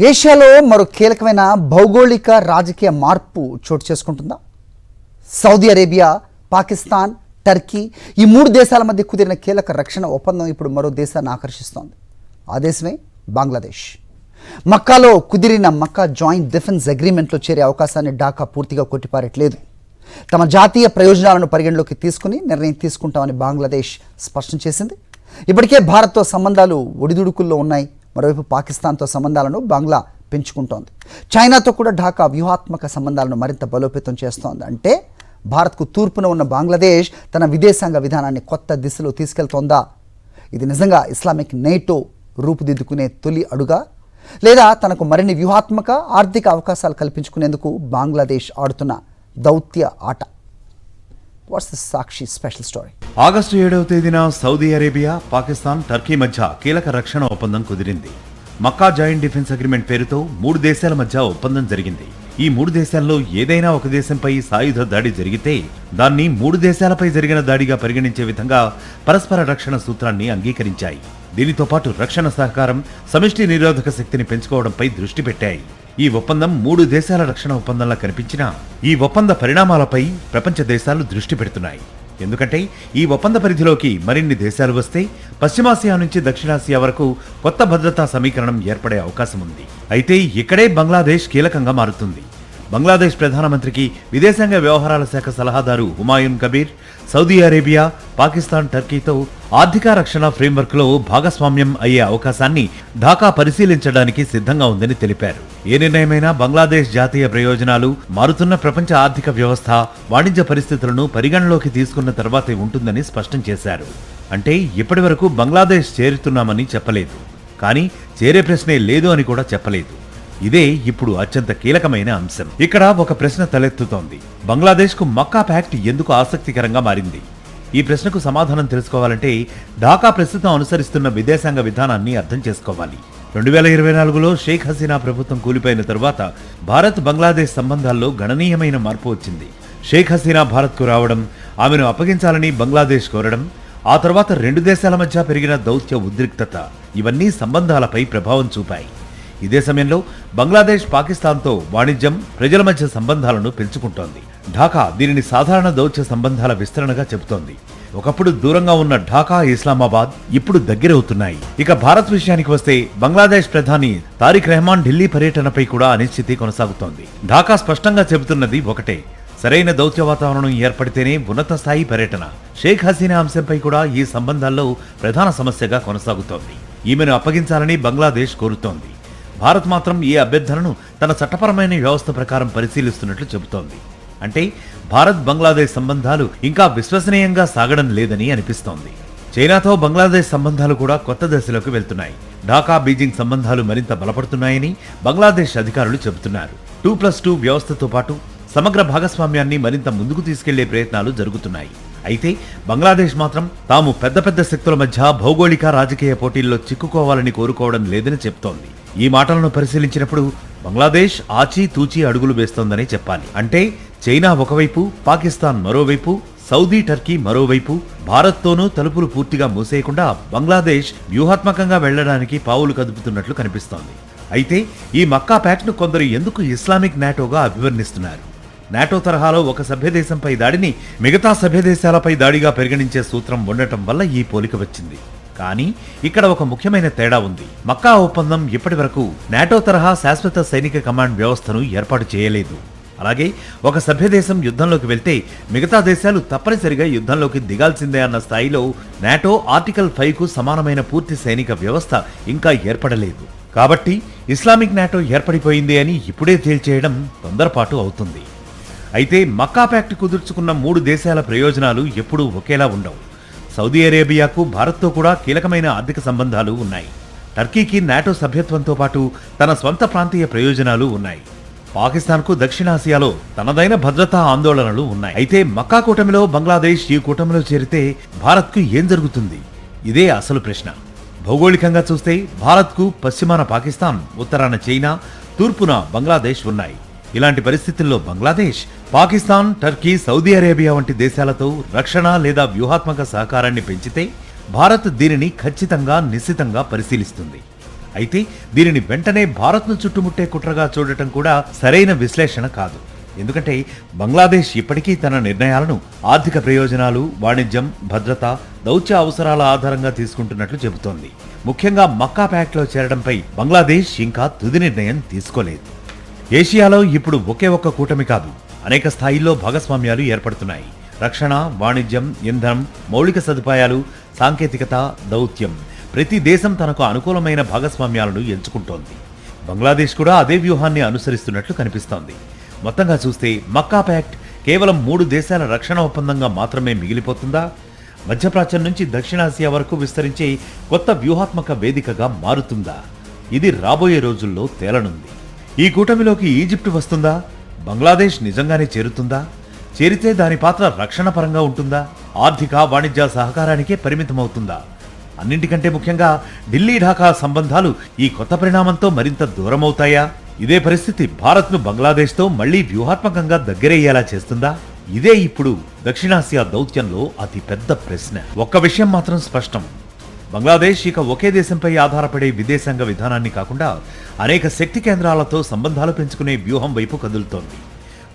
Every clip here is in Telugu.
ఏషియాలో మరో కీలకమైన భౌగోళిక రాజకీయ మార్పు చోటు చేసుకుంటుందా? సౌదీ అరేబియా, పాకిస్తాన్, టర్కీ ఈ మూడు దేశాల మధ్య కుదిరిన కీలక రక్షణ ఒప్పందం ఇప్పుడు మరో దేశాన్ని ఆకర్షిస్తోంది. ఆ దేశమే బంగ్లాదేశ్. మక్కాలో కుదిరిన మక్కా జాయింట్ డిఫెన్స్ అగ్రిమెంట్లో చేరే అవకాశాన్ని ఢాకా పూర్తిగా కొట్టిపారట్లేదు. తమ జాతీయ ప్రయోజనాలను పరిగణలోకి తీసుకుని నిర్ణయం తీసుకుంటామని బంగ్లాదేశ్ స్పష్టం చేసింది. ఇప్పటికే భారత్తో సంబంధాలు ఒడిదుడుకుల్లో ఉన్నాయి. మరోవైపు పాకిస్తాన్తో సంబంధాలను బంగ్లా పెంచుకుంటోంది. చైనాతో కూడా ఢాకా వ్యూహాత్మక సంబంధాలను మరింత బలోపేతం చేస్తోంది. అంటే భారత్కు తూర్పున ఉన్న బంగ్లాదేశ్ తన విదేశాంగ విధానాన్ని కొత్త దిశలో తీసుకెళ్తోందా? ఇది నిజంగా ఇస్లామిక్ నేటో రూపుదిద్దుకునే తొలి అడుగా, లేదా తనకు మరిన్ని వ్యూహాత్మక ఆర్థిక అవకాశాలు కల్పించుకునేందుకు బంగ్లాదేశ్ ఆడుతున్న దౌత్య ఆట? What's the Sakshi special story? August 7వ తేదీన సౌదీ అరేబియా, పాకిస్తాన్, టర్కీ మధ్య కీలక రక్షణ ఒప్పందం కుదిరింది. మక్కా జాయింట్ డిఫెన్స్ అగ్రిమెంట్ పేరుతో 3 దేశాల మధ్య ఒప్పందం జరిగింది. ఈ 3 దేశాల్లో ఏదైనా ఒక దేశంపై సాయుధ దాడి జరిగితే దాన్ని 3 దేశాలపై జరిగిన దాడిగా పరిగణించే విధంగా పరస్పర రక్షణ సూత్రాన్ని అంగీకరించాయి. దీనితో పాటు రక్షణ సహకారం, సమిష్టి నిరోధక శక్తిని పెంచుకోవడంపై దృష్టి పెట్టాయి. ఈ ఒప్పందం 3 దేశాల రక్షణ ఒప్పందంలా కనిపించినా ఈ ఒప్పంద పరిణామాలపై ప్రపంచ దేశాలు దృష్టి పెడుతున్నాయి. ఎందుకంటే ఈ ఒప్పంద పరిధిలోకి మరిన్ని దేశాలు వస్తే పశ్చిమాసియా నుంచి దక్షిణాసియా వరకు కొత్త భద్రతా సమీకరణం ఏర్పడే అవకాశం ఉంది. అయితే ఇక్కడే బంగ్లాదేశ్ కీలకంగా మారుతుంది. బంగ్లాదేశ్ ప్రధానమంత్రికి విదేశాంగ వ్యవహారాల శాఖ సలహాదారు హుమాయూన్ కబీర్ సౌదీ అరేబియా, పాకిస్తాన్, టర్కీతో ఆర్థిక రక్షణ ఫ్రేమ్వర్క్లో భాగస్వామ్యం అయ్యే అవకాశాన్ని ఢాకా పరిశీలించడానికి సిద్ధంగా ఉందని తెలిపారు. ఏ నిర్ణయమైనా బంగ్లాదేశ్ జాతీయ ప్రయోజనాలు, మారుతున్న ప్రపంచ ఆర్థిక వ్యవస్థ, వాణిజ్య పరిస్థితులను పరిగణలోకి తీసుకున్న తర్వాతే ఉంటుందని స్పష్టం చేశారు. అంటే ఇప్పటి వరకు బంగ్లాదేశ్ చేరుతున్నామని చెప్పలేదు, కానీ చేరే ప్రశ్నే లేదు అని కూడా చెప్పలేదు. ఇదే ఇప్పుడు అత్యంత కీలకమైన అంశం. ఇక్కడ ఒక ప్రశ్న తలెత్తుతోంది. బంగ్లాదేశ్కు మక్కా ప్యాక్ట్ ఎందుకు ఆసక్తికరంగా మారింది? ఈ ప్రశ్నకు సమాధానం తెలుసుకోవాలంటే ఢాకా ప్రస్తుతం అనుసరిస్తున్న విదేశాంగ విధానాన్ని అర్థం చేసుకోవాలి. 2024లో షేక్ హసీనా ప్రభుత్వం కూలిపోయిన తరువాత భారత్ బంగ్లాదేశ్ సంబంధాల్లో గణనీయమైన మార్పు వచ్చింది. షేక్ హసీనా భారత్కు రావడం, ఆమెను అప్పగించాలని బంగ్లాదేశ్ కోరడం, ఆ తర్వాత 2 దేశాల మధ్య పెరిగిన దౌత్య ఉద్రిక్తత ఇవన్నీ సంబంధాలపై ప్రభావం చూపాయి. ఇదే సమయంలో బంగ్లాదేశ్ పాకిస్తాన్తో వాణిజ్యం, ప్రజల మధ్య సంబంధాలను పెంచుకుంటోంది. ఢాకా దీనిని సాధారణ దౌత్య సంబంధాల విస్తరణగా చెబుతోంది. ఒకప్పుడు దూరంగా ఉన్న ఢాకా, ఇస్లామాబాద్ ఇప్పుడు దగ్గరవుతున్నాయి. ఇక భారత్ విషయానికి వస్తే బంగ్లాదేశ్ ప్రధాని తారిక్ రెహమాన్ ఢిల్లీ పర్యటనపై కూడా అనిశ్చితి కొనసాగుతోంది. ఢాకా స్పష్టంగా చెబుతున్నది ఒకటే, సరైన దౌత్య వాతావరణం ఏర్పడితేనే ఉన్నత స్థాయి పర్యటన. షేక్ హసీనా అంశంపై కూడా ఈ సంబంధాల్లో ప్రధాన సమస్యగా కొనసాగుతోంది. ఈమెను అప్పగించాలని బంగ్లాదేశ్ కోరుతోంది. భారత్ మాత్రం ఈ అభ్యర్థనను తన చట్టపరమైన వ్యవస్థ ప్రకారం పరిశీలిస్తున్నట్లు చెబుతోంది. అంటే భారత్ బంగ్లాదేశ్ సంబంధాలు ఇంకా విశ్వసనీయంగా సాగడం లేదని అనిపిస్తోంది. చైనాతో బంగ్లాదేశ్ సంబంధాలు కూడా కొత్త దశలోకి వెళ్తున్నాయి. ఢాకా, బీజింగ్ సంబంధాలు మరింత బలపడుతున్నాయని బంగ్లాదేశ్ అధికారులు చెబుతున్నారు. 2+2 వ్యవస్థతో పాటు సమగ్ర భాగస్వామ్యాన్ని మరింత ముందుకు తీసుకెళ్లే ప్రయత్నాలు జరుగుతున్నాయి. అయితే బంగ్లాదేశ్ మాత్రం తాము పెద్ద శక్తుల మధ్య భౌగోళిక రాజకీయ పోటీల్లో చిక్కుకోవాలని కోరుకోవడం లేదని చెప్తోంది. ఈ మాటలను పరిశీలించినప్పుడు బంగ్లాదేశ్ ఆచితూచి అడుగులు వేస్తోందనే చెప్పాలి. అంటే చైనా ఒకవైపు, పాకిస్తాన్ మరోవైపు, సౌదీ, టర్కీ మరోవైపు, భారత్తోనూ తలుపులు పూర్తిగా మూసేయకుండా బంగ్లాదేశ్ వ్యూహాత్మకంగా వెళ్లడానికి పావులు కదుపుతున్నట్లు కనిపిస్తోంది. అయితే ఈ మక్కా ప్యాక్ట్ను కొందరు ఎందుకు ఇస్లామిక్ నాటోగా అభివర్ణిస్తున్నారు? నాటో తరహాలో ఒక సభ్యదేశంపై దాడిని మిగతా సభ్యదేశాలపై దాడిగా పరిగణించే సూత్రం ఉండటం వల్ల ఈ పోలిక వచ్చింది. కానీ ఇక్కడ ఒక ముఖ్యమైన తేడా ఉంది. మక్కా ఒప్పందం ఇప్పటి వరకు నాటో తరహా శాశ్వత సైనిక కమాండ్ వ్యవస్థను ఏర్పాటు చేయలేదు. అలాగే ఒక సభ్యదేశం యుద్ధంలోకి వెళ్తే మిగతా దేశాలు తప్పనిసరిగా యుద్ధంలోకి దిగాల్సిందే అన్న స్థాయిలో నాటో ఆర్టికల్ 5కు సమానమైన పూర్తి సైనిక వ్యవస్థ ఇంకా ఏర్పడలేదు. కాబట్టి ఇస్లామిక్ నాటో ఏర్పడిపోయింది అని ఇప్పుడే తేల్చేయడం తొందరపాటు అవుతుంది. అయితే మక్కా ప్యాక్ట్ కుదుర్చుకున్న 3 దేశాల ప్రయోజనాలు ఎప్పుడూ ఒకేలా ఉండవు. సౌదీ అరేబియాకు భారత్తో కూడా కీలకమైన ఆర్థిక సంబంధాలు ఉన్నాయి. టర్కీకి నాటో సభ్యత్వంతో పాటు తన స్వంత ప్రాంతీయ ప్రయోజనాలు ఉన్నాయి. పాకిస్తాన్కు దక్షిణాసియాలో తనదైన భద్రతా ఆందోళనలు ఉన్నాయి. అయితే మక్కా కూటమిలో బంగ్లాదేశ్ ఈ కూటమిలో చేరితే భారత్కు ఏం జరుగుతుంది? ఇదే అసలు ప్రశ్న. భౌగోళికంగా చూస్తే భారత్కు పశ్చిమాన పాకిస్తాన్, ఉత్తరాన చైనా, తూర్పున బంగ్లాదేశ్ ఉన్నాయి. ఇలాంటి పరిస్థితుల్లో Bangladesh Pakistan, Turkey, Saudi Arabia వంటి దేశాలతో రక్షణ లేదా వ్యూహాత్మక సహకారాన్ని పెంచితే భారత్ దీనిని ఖచ్చితంగా నిశ్చితంగా పరిశీలిస్తుంది. అయితే దీనిని వెంటనే భారత్ను చుట్టుముట్టే కుట్రగా చూడటం కూడా సరైన విశ్లేషణ కాదు. ఎందుకంటే బంగ్లాదేశ్ ఇప్పటికీ తన నిర్ణయాలను ఆర్థిక ప్రయోజనాలు, వాణిజ్యం, భద్రత, దౌత్య అవసరాల ఆధారంగా తీసుకుంటున్నట్లు చెబుతోంది. ముఖ్యంగా మక్కా ప్యాక్ట్లో చేరడంపై బంగ్లాదేశ్ ఇంకా తుది నిర్ణయం తీసుకోలేదు. ఏషియాలో ఇప్పుడు ఒకే ఒక్క కూటమి కాదు, అనేక స్థాయిల్లో భాగస్వామ్యాలు ఏర్పడుతున్నాయి. రక్షణ, వాణిజ్యం, ఇంధనం, మౌలిక సదుపాయాలు, సాంకేతికత, దౌత్యం, ప్రతి దేశం తనకు అనుకూలమైన భాగస్వామ్యాలను ఎంచుకుంటోంది. బంగ్లాదేశ్ కూడా అదే వ్యూహాన్ని అనుసరిస్తున్నట్లు కనిపిస్తోంది. మొత్తంగా చూస్తే మక్కా ప్యాక్ట్ కేవలం 3 దేశాల రక్షణ ఒప్పందంగా మాత్రమే మిగిలిపోతుందా? మధ్యప్రాచ్యం నుంచి దక్షిణాసియా వరకు విస్తరించే కొత్త వ్యూహాత్మక వేదికగా మారుతుందా? ఇది రాబోయే రోజుల్లో తేలనుంది. ఈ కూటమిలోకి ఈజిప్టు వస్తుందా? బంగ్లాదేశ్ నిజంగానే చేరుతుందా? చేరితే దాని పాత్ర రక్షణ పరంగా ఉంటుందా? ఆర్థిక, వాణిజ్య సహకారానికే పరిమితమవుతుందా? అన్నింటికంటే ముఖ్యంగా ఢిల్లీ ఢాకా సంబంధాలు ఈ కొత్త పరిణామంతో మరింత దూరమవుతాయా? ఇదే పరిస్థితి భారత్ను బంగ్లాదేశ్తో మళ్లీ వ్యూహాత్మకంగా దగ్గరయ్యేలా చేస్తుందా? ఇదే ఇప్పుడు దక్షిణాసియా దౌత్యంలో అతి పెద్ద ప్రశ్న. ఒక్క విషయం మాత్రం స్పష్టం, బంగ్లాదేశ్ ఇక ఒకే దేశంపై ఆధారపడే విదేశాంగ విధానాన్ని కాకుండా అనేక శక్తి కేంద్రాలతో సంబంధాలు పెంచుకునే వ్యూహం వైపు కదులుతోంది.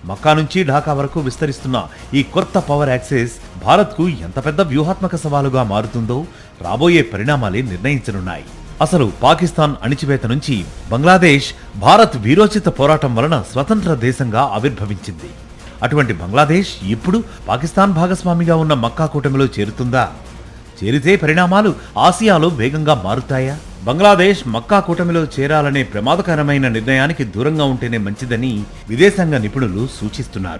మక్కా నుంచి ఢాకా వరకు విస్తరిస్తున్న ఈ కొత్త పవర్ యాక్సెస్ భారత్కు ఎంత పెద్ద వ్యూహాత్మక సవాలుగా మారుతుందో రాబోయే పరిణామాలే నిర్ణయించనున్నాయి. అసలు పాకిస్తాన్ అణిచివేత నుంచి బంగ్లాదేశ్ భారత్ వీరోచిత పోరాటం వలన స్వతంత్ర దేశంగా ఆవిర్భవించింది. అటువంటి బంగ్లాదేశ్ ఇప్పుడు పాకిస్తాన్ భాగస్వామిగా ఉన్న మక్కా కూటమిలో చేరుతుందా? చేరితే పరిణామాలు ఆసియాలో వేగంగా మారుతాయా? బంగ్లాదేశ్ మక్కా కూటమిలో చేరాలనే ప్రమాదకరమైన నిర్ణయానికి దూరంగా ఉంటేనే మంచిదని విదేశాంగ నిపుణులు సూచిస్తున్నారు.